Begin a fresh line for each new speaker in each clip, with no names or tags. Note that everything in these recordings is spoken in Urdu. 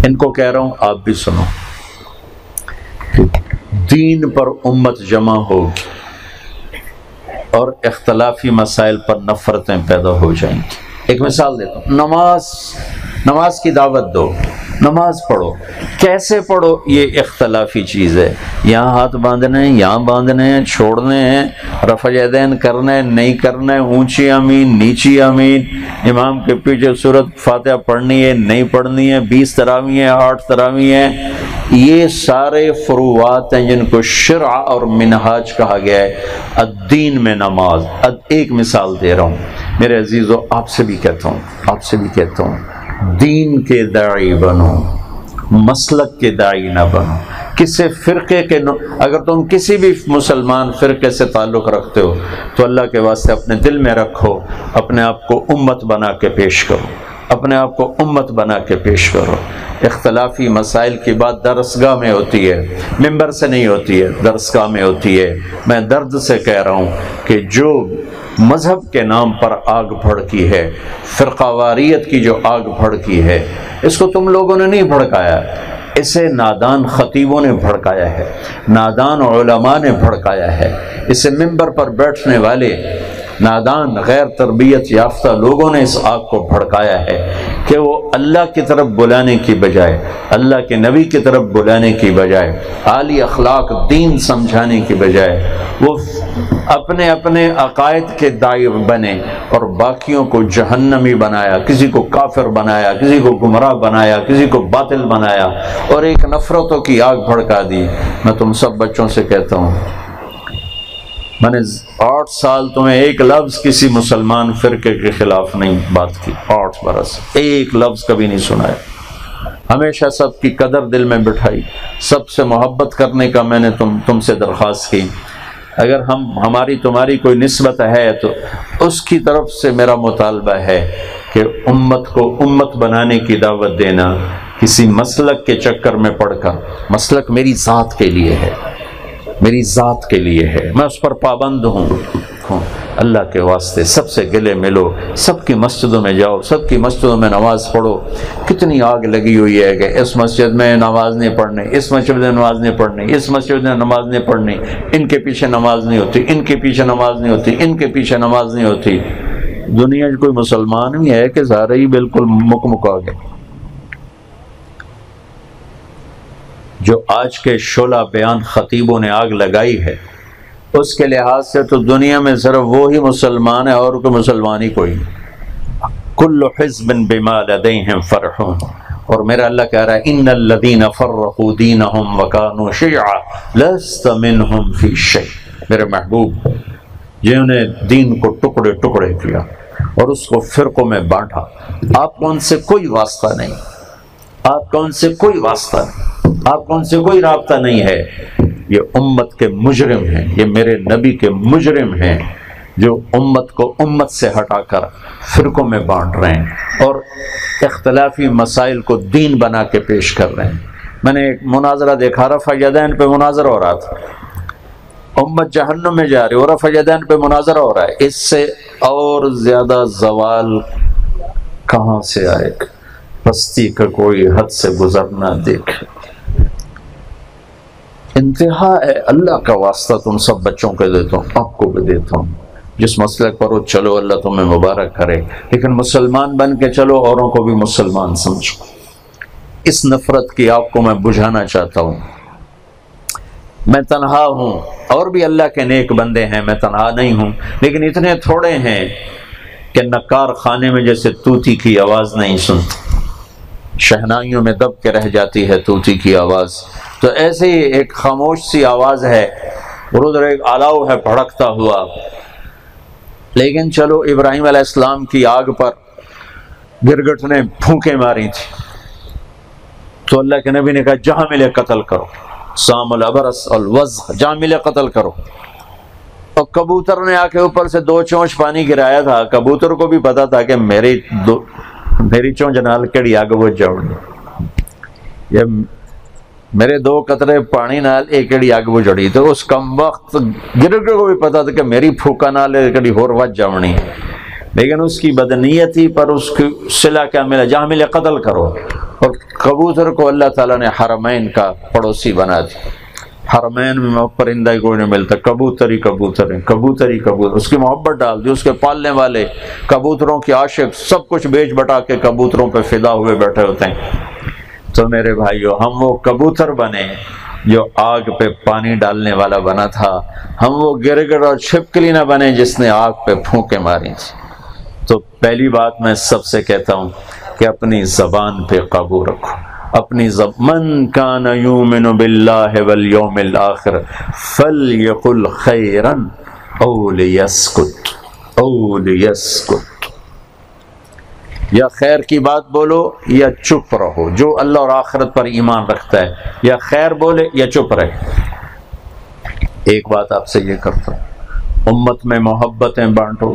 ان کو کہہ رہا ہوں آپ بھی سنو کہ دین پر امت جمع ہوگی اور اختلافی مسائل پر نفرتیں پیدا ہو جائیں گی۔ ایک مثال دیتا ہوں، نماز کی دعوت دو، نماز پڑھو، کیسے پڑھو یہ اختلافی چیز ہے، یہاں ہاتھ باندھنے ہیں، یہاں باندھنے ہیں، چھوڑنے ہیں، رفع یدین کرنا ہے نہیں کرنا ہے، اونچی آمین نیچی آمین، امام کے پیچھے سورۃ فاتحہ پڑھنی ہے نہیں پڑھنی ہے، 20 تراویح ہیں 8 تراویح ہیں، یہ سارے فروعات ہیں جن کو شرع اور منہاج کہا گیا ہے الدین میں نماز۔ اب ایک مثال دے رہا ہوں میرے عزیزو، آپ سے بھی کہتا ہوں دین کے داعی بنو، مسلک کے داعی نہ بنو، کسی فرقے کے اگر تم کسی بھی مسلمان فرقے سے تعلق رکھتے ہو تو اللہ کے واسطے اپنے دل میں رکھو، اپنے آپ کو امت بنا کے پیش کرو، اپنے آپ کو امت بنا کے پیش کرو۔ اختلافی مسائل کی بات درسگاہ میں ہوتی ہے، ممبر سے نہیں ہوتی ہے، درسگاہ میں ہوتی ہے۔ میں درد سے کہہ رہا ہوں کہ جو مذہب کے نام پر آگ بھڑکی ہے، فرقہ واریت کی جو آگ بھڑکی ہے، اس کو تم لوگوں نے نہیں بھڑکایا، اسے نادان خطیبوں نے بھڑکایا ہے، نادان علماء نے بھڑکایا ہے، اسے ممبر پر بیٹھنے والے نادان غیر تربیت یافتہ لوگوں نے اس آگ کو بھڑکایا ہے کہ وہ اللہ کی طرف بلانے کی بجائے، اللہ کے نبی کی طرف بلانے کی بجائے، عالی اخلاق دین سمجھانے کی بجائے وہ اپنے اپنے عقائد کے داعی بنے اور باقیوں کو جہنمی بنایا، کسی کو کافر بنایا، کسی کو گمراہ بنایا، کسی کو باطل بنایا اور ایک نفرتوں کی آگ بھڑکا دی۔ میں تم سب بچوں سے کہتا ہوں، میں نے 8 سال تمہیں ایک لفظ کسی مسلمان فرقے کے خلاف نہیں بات کی، 8 برس ایک لفظ کبھی نہیں سنایا، ہمیشہ سب کی قدر دل میں بٹھائی، سب سے محبت کرنے کا میں نے تم سے درخواست کی۔ اگر ہماری تمہاری کوئی نسبت ہے تو اس کی طرف سے میرا مطالبہ ہے کہ امت کو امت بنانے کی دعوت دینا، کسی مسلک کے چکر میں پڑ کر، مسلک میری ذات کے لیے ہے، میری ذات کے لیے ہے، میں اس پر پابند ہوں، اللہ کے واسطے سب سے گلے ملو، سب کی مسجدوں میں جاؤ، سب کی مسجدوں میں نماز پڑھو۔ کتنی آگ لگی ہوئی ہے کہ اس مسجد میں نماز نہیں پڑھنی، اس مسجد میں نماز نہیں پڑھنی، اس مسجد میں نماز نہیں پڑھنی، ان کے پیچھے نماز نہیں ہوتی، ان کے پیچھے نماز نہیں ہوتی، ان کے پیچھے نماز نہیں ہوتی۔ دنیا میں کوئی مسلمان بھی ہے کہ سارے ہی بالکل مک آ گئے؟ جو آج کے شعلہ بیان خطیبوں نے آگ لگائی ہے اس کے لحاظ سے تو دنیا میں صرف وہی مسلمان ہے اور کوئی مسلمان ہی کوئی نہیں۔ کل حزب بما لدیہم فرحون، اور میرا اللہ کہہ رہا ہے ان الذین فرقوا دینہم وکانوا شیعا لست منہم فی شیء، میرے محبوب جنہوں نے دین کو ٹکڑے ٹکڑے کیا اور اس کو فرقوں میں بانٹا، آپ کو ان سے کوئی واسطہ نہیں، آپ کا ان سے کوئی واسطہ نہیں، آپ کا ان سے کوئی رابطہ نہیں ہے۔ یہ امت کے مجرم ہیں، یہ میرے نبی کے مجرم ہیں جو امت کو امت سے ہٹا کر فرقوں میں بانٹ رہے ہیں اور اختلافی مسائل کو دین بنا کے پیش کر رہے ہیں۔ میں نے ایک مناظرہ دیکھا، رفع یدین پہ مناظرہ ہو رہا تھا، امت جہنم میں جا رہی ہے اور رفع یدین پہ مناظرہ ہو رہا ہے، اس سے اور زیادہ زوال کہاں سے آئے گا؟ پستی کا کوئی حد سے گزرنا دیکھ، انتہا ہے۔ اللہ کا واسطہ تم سب بچوں کو دیتا ہوں، آپ کو بھی دیتا ہوں، جس مسئلے پر ہو چلو اللہ تمہیں مبارک کرے، لیکن مسلمان بن کے چلو، اوروں کو بھی مسلمان سمجھو۔ اس نفرت کی آگ کو میں بجھانا چاہتا ہوں۔ میں تنہا ہوں، اور بھی اللہ کے نیک بندے ہیں، میں تنہا نہیں ہوں، لیکن اتنے تھوڑے ہیں کہ نکار خانے میں جیسے طوطی کی آواز نہیں سنتے، شہنائیوں میں دب کے رہ جاتی ہے طوطی کی آواز، تو ایسے ہی ایک خاموش سی آواز ہے اور ادھر ایک الاؤ ہے بھڑکتا ہوا۔ لیکن چلو ابراہیم علیہ السلام کی آگ پر گرگٹ نے پھونکیں ماری تھی تو اللہ کے نبی نے کہا جہاں ملے قتل کرو، سام الابرس الوضح، جہاں ملے قتل کرو۔ اور کبوتر نے آ کے اوپر سے 2 چونچ پانی گرایا تھا، کبوتر کو بھی پتا تھا کہ میری چونچ نال کیڑی آگ بجھ جاؤں، یہ میرے 2 قطرے پانی نال ایک کیڑی آگ بجھڑی، تو اس کم وقت گرگٹ کو بھی پتا تھا کہ میری پھوکا نال کیڑی ہور وج جاونی، لیکن اس کی بدنیتی پر اس کی صلہ کیا ملا، جہاں ملے قتل کرو۔ اور کبوتر کو اللہ تعالیٰ نے حرمین کا پڑوسی بنا دیا. حرمین میں پرندہ ہی کوئی نہیں ملتا، کبوتر ہی کبوتر ہیں، کبوتر ہی کبوتر. اس کی محبت ڈال دی، اس کے پالنے والے کبوتروں کے عاشق سب کچھ بیچ بٹا کے کبوتروں پہ فدا ہوئے بیٹھے ہوتے ہیں. تو میرے بھائیو، ہم وہ کبوتر بنے جو آگ پہ پانی ڈالنے والا بنا تھا، ہم وہ گرگٹ اور چھپکلی نہ بنے جس نے آگ پہ پھونکے ماری تھی. تو پہلی بات میں سب سے کہتا ہوں کہ اپنی زبان پہ قابو رکھو. اپنی من کان یؤمن باللہ والیوم الآخر فلیقل خیرا او لیسکت او لیسکت. یا خیر کی بات بولو یا چپ رہو. جو اللہ اور آخرت پر ایمان رکھتا ہے یا خیر بولے یا چپ رہے. ایک بات آپ سے یہ کرتا ہوں، امت میں محبتیں بانٹو.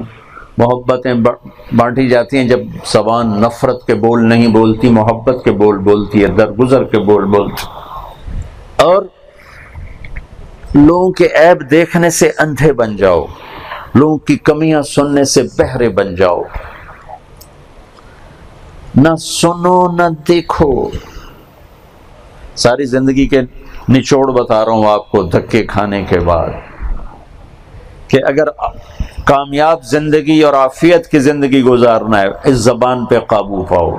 محبتیں بانٹی جاتی ہیں جب زبان نفرت کے بول نہیں بولتی، محبت کے بول بولتی ہے، درگزر کے بول بولتی. اور لوگوں کے عیب دیکھنے سے اندھے بن جاؤ، لوگوں کی کمیاں سننے سے بہرے بن جاؤ. نہ سنو نہ دیکھو. ساری زندگی کے نچوڑ بتا رہا ہوں آپ کو دھکے کھانے کے بعد، کہ اگر کامیاب زندگی اور عافیت کی زندگی گزارنا ہے، اس زبان پہ قابو پاؤ.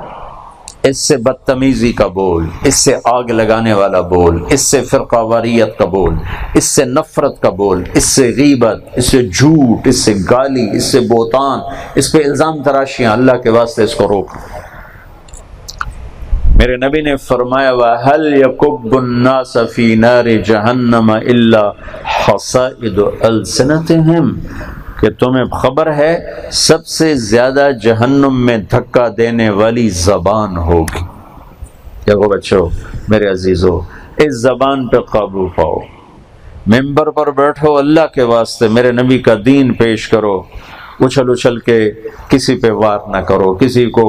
اس سے بدتمیزی کا بول، اس سے آگ لگانے والا بول، اس سے فرقہ واریت کا بول، اس سے نفرت کا بول، اس سے غیبت، اس سے جھوٹ، اس سے گالی، اس سے بہتان، اس پہ الزام تراشیاں، اللہ کے واسطے اس کو روکو. میرے نبی نے فرمایا وَهَلْ يَكُبُّ النَّاسَ فِي نَارِ جَهَنَّمَ إِلَّا حَصَائِدُ أَلْسِنَتِهِمْ، کہ تمہیں خبر ہے سب سے زیادہ جہنم میں دھکا دینے والی زبان ہوگی. دیکھو بچوں، میرے عزیزو، اس زبان پہ قابو پاؤ. ممبر پر بیٹھو، اللہ کے واسطے میرے نبی کا دین پیش کرو. اچھل اچھل کے کسی پہ وار نہ کرو، کسی کو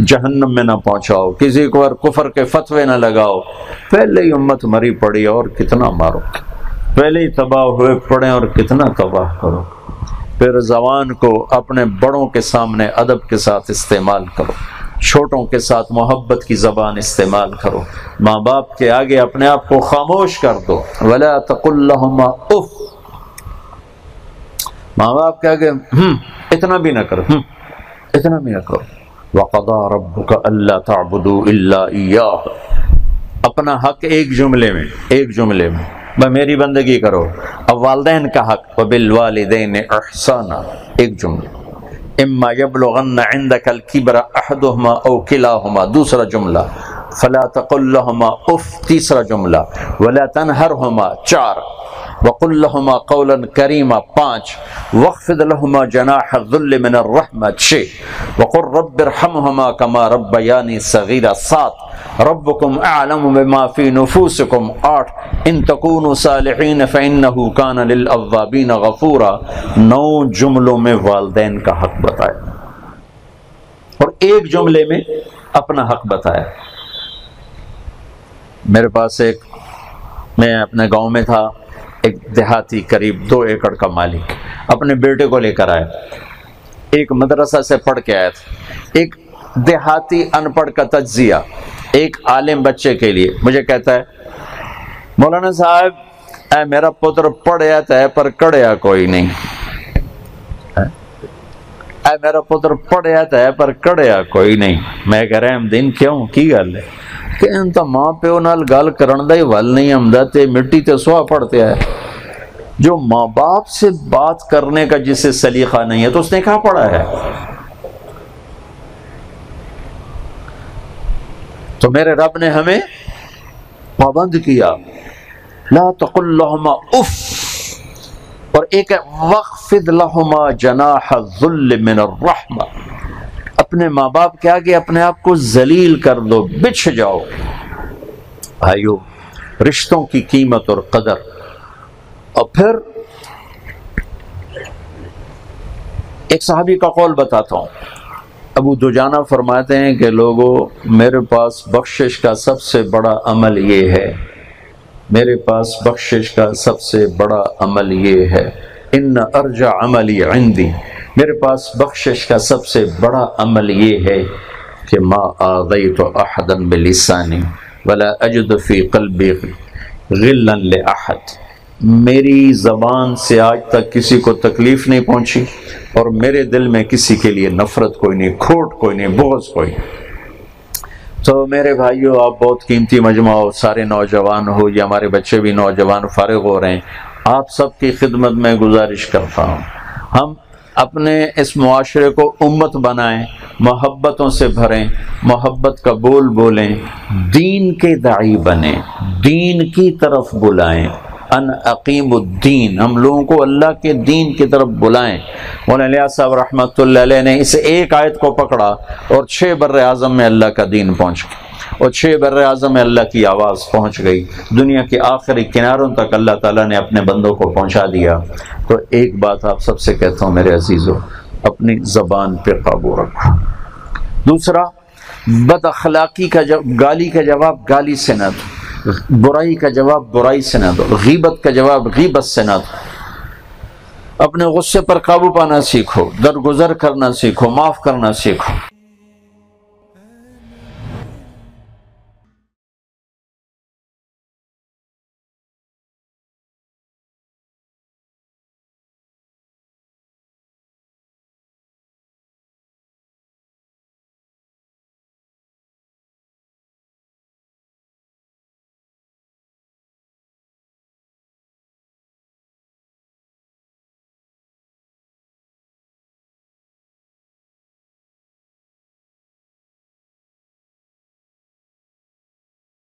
جہنم میں نہ پہنچاؤ، کسی کو اور کفر کے فتوے نہ لگاؤ. پہلے ہی امت مری پڑی اور کتنا مارو، پہلے ہی تباہ ہوئے پڑے اور کتنا تباہ کرو. پھر زبان کو اپنے بڑوں کے سامنے ادب کے ساتھ استعمال کرو، چھوٹوں کے ساتھ محبت کی زبان استعمال کرو. ماں باپ کے آگے اپنے آپ کو خاموش کر دو. وَلَا تَقُلْ لَهُمَا اُفْ. ماں باپ کے آگے اتنا بھی نہ کرو، اتنا بھی نہ کرو. وَقَضَىٰ رَبُّكَ أَلَّا تَعْبُدُوا إِلَّا إِيَّاهُ. اپنا حق ایک جملے میں میری بندگی کرو. اب والدین کا حق وَبِالْوَالِدَيْنِ إِحْسَانًا، ایک جملہ. إِمَّا يَبْلُغَنَّ عِنْدَكَ الْكِبْرَ أَحَدُهُمَا أَوْ كِلَاهُمَا، دوسرا جملہ. فَلَا تَقُلْ لَهُمَا أُفْ، تیسرا جملہ. وَلَا تَنْهَرْهُمَا، 4. وَقُلْ لَهُمَا قَوْلًا كَرِيمًا، 5. وَاخْفِضْ لَهُمَا جَنَاحَ الذُّلِّ مِنَ الرَّحْمَةِ، 6. وَقُلْ رَبِّ ارْحَمْهُمَا كَمَا رَبَّيَانِي صَغِيرًا، 7. رَبُّكُمْ أَعْلَمُ بِمَا فِي نُفُوسِكُمْ، 8. إِن تَكُونُوا صَالِحِينَ فَإِنَّهُ كَانَ لِلْأَوَّابِينَ غَفُورًا. 9 جملوں میں والدین کا حق بتایا اور ایک جملے میں اپنا حق بتایا. میرے پاس میں اپنے گاؤں میں تھا، ایک دیہاتی قریب 2 ایکڑ کا مالک اپنے بیٹے کو لے کر آیا. ایک مدرسہ سے پڑھ کے آیا تھا. ایک دیہاتی ان پڑھ کا تجزیہ ایک عالم بچے کے لیے مجھے کہتا ہے، مولانا صاحب اے میرا پتر پڑھیا ہے پر کڑیا کوئی نہیں. اے میرا پتر پڑھیا ہے پر کڑیا کوئی نہیں. میں کہہ رہا ہم دن کیوں کی گل ہے کہ ان تا ماں پیو نال گل کرن دا ہی ول نہیں آمدا تے مٹی تے سوا پڑھتے ہے. جو ماں باپ سے بات کرنے کا جسے سلیقہ نہیں ہے تو اس نے کہاں پڑھا ہے؟ تو میرے رب نے ہمیں پابند کیا، لا تقل لہما اف، اور ایک ہے وَخْفِضْ لَهُمَا جَنَاحَ الذُّلِّ مِنَ الرَّحْمَةِ. اپنے ماں باپ کے آگے اپنے آپ کو ذلیل کر دو، بچھ جاؤ. بھائیو، رشتوں کی قیمت اور قدر. اور پھر ایک صحابی کا قول بتاتا ہوں. ابو دجانہ فرماتے ہیں کہ لوگوں، میرے پاس بخشش کا سب سے بڑا عمل یہ ہے، میرے پاس بخشش کا سب سے بڑا عمل یہ ہے، ان ارجع عملی عندی، میرے پاس بخشش کا سب سے بڑا عمل یہ ہے کہ ما آذیت احدا بلسانی ولا اجد فی قلبی غلا لاحد، میری زبان سے آج تک کسی کو تکلیف نہیں پہنچی اور میرے دل میں کسی کے لیے نفرت کوئی نہیں، کھوٹ کوئی نہیں، بغض کوئی نہیں۔ تو میرے بھائیو، آپ بہت قیمتی مجمع ہو، سارے نوجوان ہو یا ہمارے بچے بھی نوجوان فارغ ہو رہے ہیں، آپ سب کی خدمت میں گزارش کرتا ہوں، ہم اپنے اس معاشرے کو امت بنائیں، محبتوں سے بھریں، محبت کا بول بولیں، دین کے داعی بنیں، دین کی طرف بلائیں، ان اقیم الدین، ہم لوگوں کو اللہ کے دین کی طرف بلائیں۔ مولانا الیاس صاحب رحمۃ اللہ علیہ نے اس ایک آیت کو پکڑا اور 6 بر اعظم میں اللہ کا دین پہنچ گیا، اور 6 بر اعظم میں اللہ کی آواز پہنچ گئی، دنیا کے آخری کناروں تک اللہ تعالیٰ نے اپنے بندوں کو پہنچا دیا۔ تو ایک بات آپ سب سے کہتا ہوں میرے عزیزو، اپنی زبان پہ قابو رکھو۔ دوسرا، بد اخلاقی کا گالی کا جواب گالی سے نہ دو، برائی کا جواب برائی سے نہ دو، غیبت کا جواب غیبت سے نہ دو۔ اپنے غصے پر قابو پانا سیکھو، درگزر کرنا سیکھو، معاف کرنا سیکھو۔